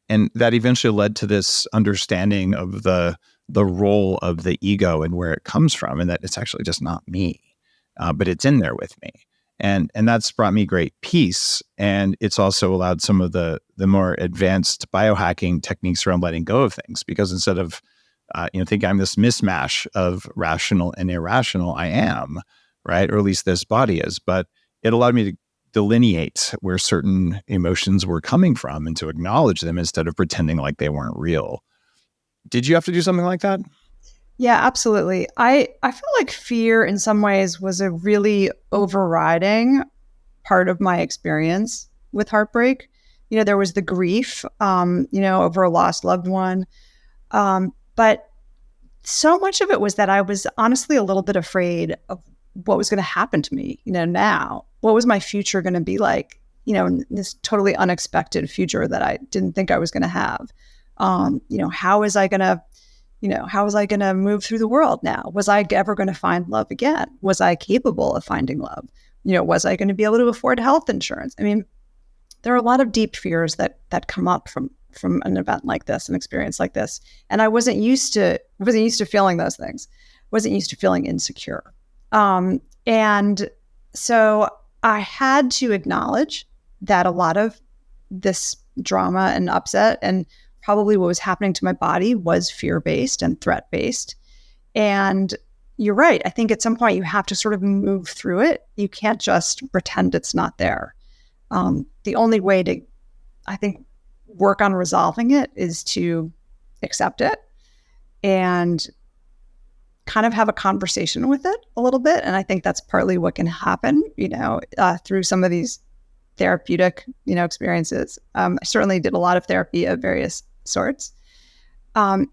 And that eventually led to this understanding of the role of the ego and where it comes from, and that it's actually just not me, but it's in there with me. And that's brought me great peace. And it's also allowed some of the more advanced biohacking techniques around letting go of things, because instead of thinking I'm this mismatch of rational and irrational, I am, right? Or at least this body is. But it allowed me to delineate where certain emotions were coming from and to acknowledge them instead of pretending like they weren't real. Did you have to do something like that? Yeah, absolutely. I feel like fear in some ways was a really overriding part of my experience with heartbreak. There was the grief, over a lost loved one. But so much of it was that I was honestly a little bit afraid of what was going to happen to me, now. What was my future going to be like, in this totally unexpected future that I didn't think I was going to have? How was I going to move through the world now? Was I ever going to find love again? Was I capable of finding love? Was I going to be able to afford health insurance? I mean, there are a lot of deep fears that come up from an event like this, an experience like this. And I wasn't used to feeling those things. Wasn't used to feeling insecure. And so I had to acknowledge that a lot of this drama and upset and probably what was happening to my body was fear-based and threat-based. And you're right. I think at some point you have to sort of move through it. You can't just pretend it's not there. The only way to, I think, work on resolving it is to accept it and kind of have a conversation with it a little bit. And I think that's partly what can happen, through some of these therapeutic, experiences. I certainly did a lot of therapy of various sorts. But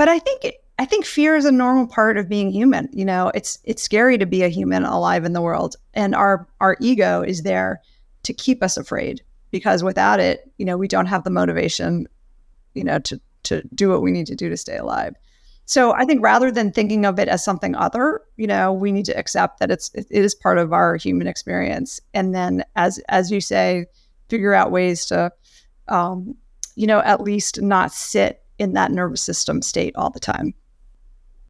I think fear is a normal part of being human. It's scary to be a human alive in the world. And our ego is there to keep us afraid, because without it, we don't have the motivation, to do what we need to do to stay alive. So I think rather than thinking of it as something other, we need to accept that it is part of our human experience. And then as you say, figure out ways to, at least not sit in that nervous system state all the time.